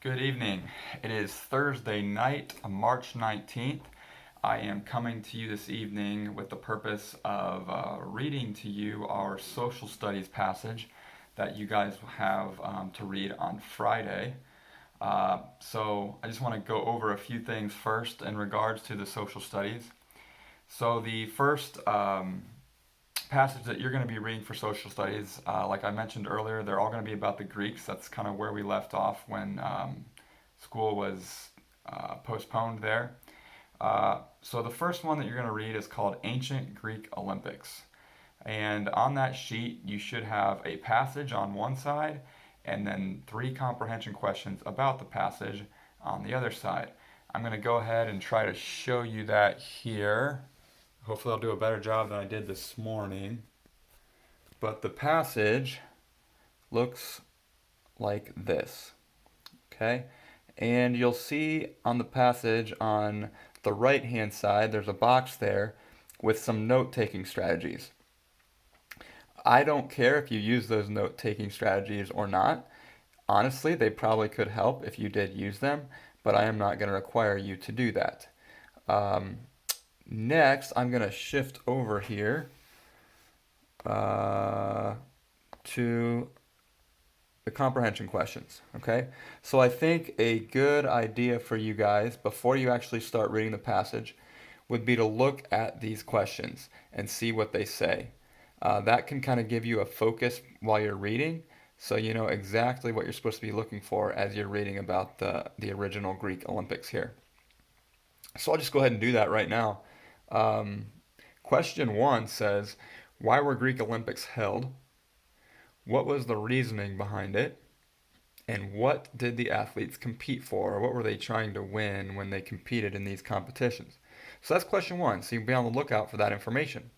Good evening. It is Thursday night, March 19th. I am coming to you this evening with the purpose of reading to you our social studies passage that you guys have to read on Friday. So I just want to go over a few things first in regards to the social studies. So the first passage that you're going to be reading for social studies, like I mentioned earlier, they're all going to be about the Greeks. That's kind of where we left off when school was postponed there. So the first one that you're going to read is called Ancient Greek Olympics. And on that sheet, you should have a passage on one side and then three comprehension questions about the passage on the other side. I'm going to go ahead and try to show you that here. Hopefully, I'll do a better job than I did this morning. But the passage looks like this. Okay? And you'll see on the passage on the right hand side, there's a box there with some note taking strategies. I don't care if you use those note taking strategies or not. Honestly, they probably could help if you did use them, but I am not going to require you to do that. Um, Next, I'm going to shift over here to the comprehension questions. Okay, so I think a good idea for you guys before you actually start reading the passage would be to look at these questions and see what they say. That can kind of give you a focus while you're reading, so you know exactly what you're supposed to be looking for as you're reading about the original Greek Olympics here. So I'll just go ahead and do that right now. Um, Question one says, why were Greek Olympics held? What was the reasoning behind it? And what did the athletes compete for? What were they trying to win when they competed in these competitions? So that's question one. So you'll be on the lookout for that information.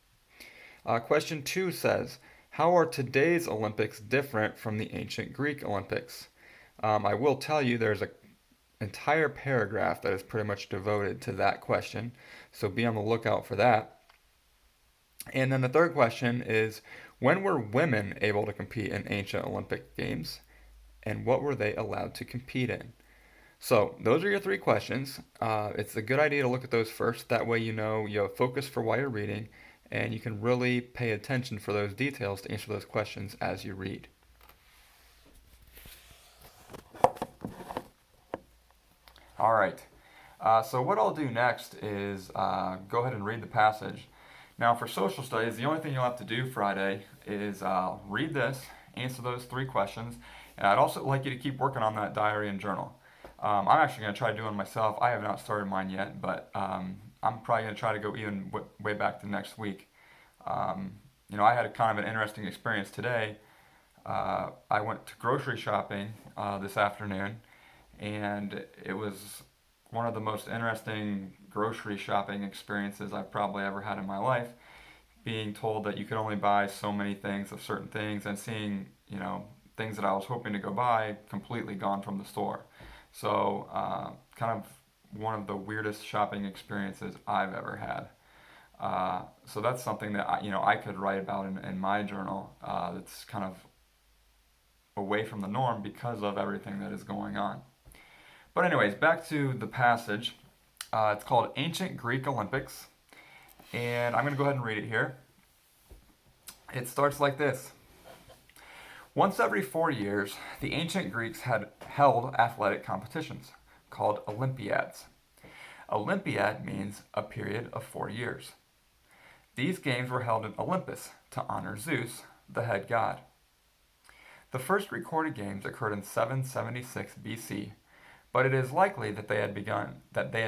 Question two says, how are today's Olympics different from the ancient Greek Olympics? I will tell you there's an entire paragraph that is pretty much devoted to that question. So be on the lookout for that. And then the third question is, when were women able to compete in ancient Olympic Games? And what were they allowed to compete in? So those are your three questions. It's a good idea to look at those first. That way you know you have focus for while you're reading, and you can really pay attention for those details to answer those questions as you read. All right. So what I'll do next is go ahead and read the passage. Now for social studies, the only thing you'll have to do Friday is read this, answer those three questions, and I'd also like you to keep working on that diary and journal. I'm actually going to try doing it myself. I have not started mine yet, but I'm probably going to try to go even way back to next week. I had a kind of an interesting experience today. I went to grocery shopping this afternoon, and it was one of the most interesting grocery shopping experiences I've probably ever had in my life. Being told that you could only buy so many things of certain things, and seeing, things that I was hoping to go buy completely gone from the store. So, kind of one of the weirdest shopping experiences I've ever had. So that's something that I could write about in my journal. That's kind of away from the norm because of everything that is going on. But anyways, back to the passage. It's called Ancient Greek Olympics, and I'm going to go ahead and read it here. It starts like this. Once every 4 years, the ancient Greeks had held athletic competitions called Olympiads. Olympiad means a period of 4 years. These games were held in Olympus to honor Zeus, the head god. The first recorded games occurred in 776 BC, but it is likely that they had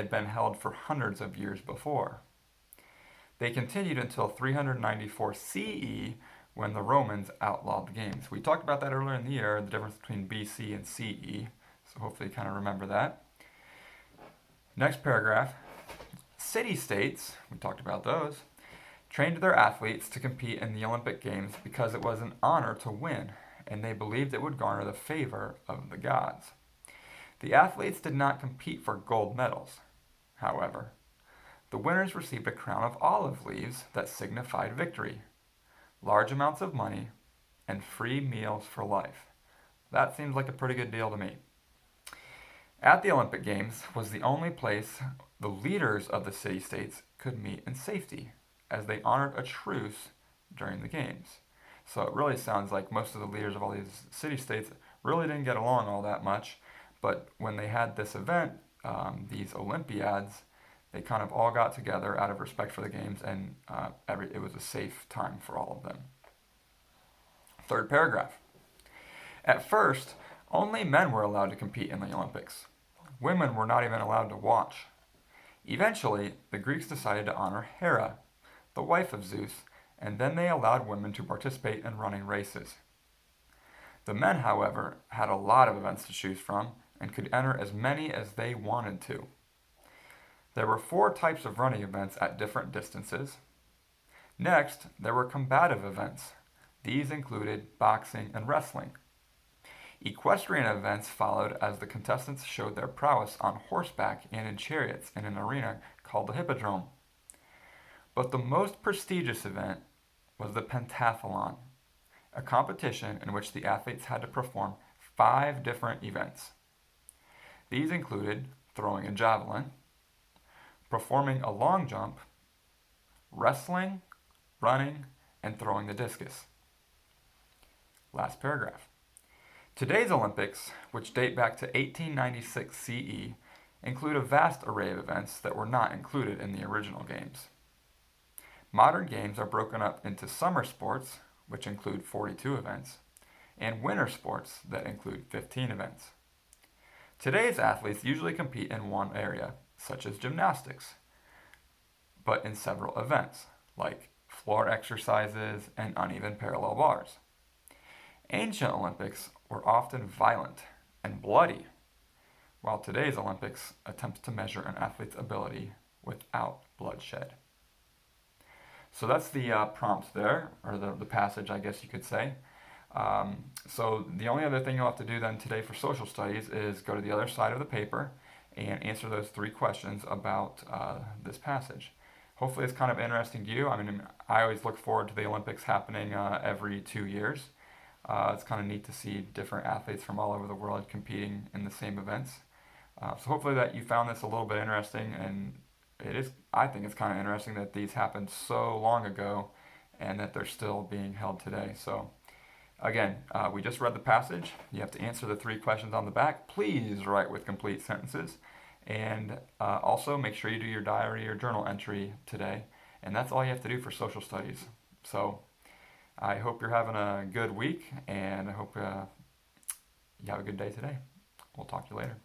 been held for hundreds of years before. They continued until 394 CE, when the Romans outlawed the games. We talked about that earlier in the year, the difference between BC and CE, so hopefully you kind of remember that. Next paragraph. City-states, we talked about those, trained their athletes to compete in the Olympic Games because it was an honor to win, and they believed it would garner the favor of the gods. The athletes did not compete for gold medals, however. The winners received a crown of olive leaves that signified victory, large amounts of money, and free meals for life. That seems like a pretty good deal to me. At the Olympic Games was the only place the leaders of the city-states could meet in safety, as they honored a truce during the Games. So it really sounds like most of the leaders of all these city-states really didn't get along all that much, but when they had this event, these Olympiads, they kind of all got together out of respect for the Games, and it was a safe time for all of them. Third paragraph. At first, only men were allowed to compete in the Olympics. Women were not even allowed to watch. Eventually, the Greeks decided to honor Hera, the wife of Zeus, and then they allowed women to participate in running races. The men, however, had a lot of events to choose from and could enter as many as they wanted to. There were 4 types of running events at different distances. Next, there were combative events. These included boxing and wrestling. Equestrian events followed as the contestants showed their prowess on horseback and in chariots in an arena called the Hippodrome. But the most prestigious event was the pentathlon, a competition in which the athletes had to perform 5 different events. These included throwing a javelin, performing a long jump, wrestling, running, and throwing the discus. Last paragraph. Today's Olympics, which date back to 1896 CE, include a vast array of events that were not included in the original games. Modern games are broken up into summer sports, which include 42 events, and winter sports that include 15 events. Today's athletes usually compete in one area, such as gymnastics, but in several events, like floor exercises and uneven parallel bars. Ancient Olympics were often violent and bloody, while today's Olympics attempts to measure an athlete's ability without bloodshed. So that's the prompt there, or the passage, I guess you could say. So the only other thing you'll have to do then today for social studies is go to the other side of the paper and answer those 3 questions about this passage. Hopefully it's kind of interesting to you. I mean, I always look forward to the Olympics happening every 2 years. It's kind of neat to see different athletes from all over the world competing in the same events. So hopefully that you found this a little bit interesting, and I think it's kind of interesting that these happened so long ago and that they're still being held today. So again, we just read the passage. You have to answer the 3 questions on the back. Please write with complete sentences. And also make sure you do your diary or journal entry today. And that's all you have to do for social studies. So I hope you're having a good week, and I hope you have a good day today. We'll talk to you later.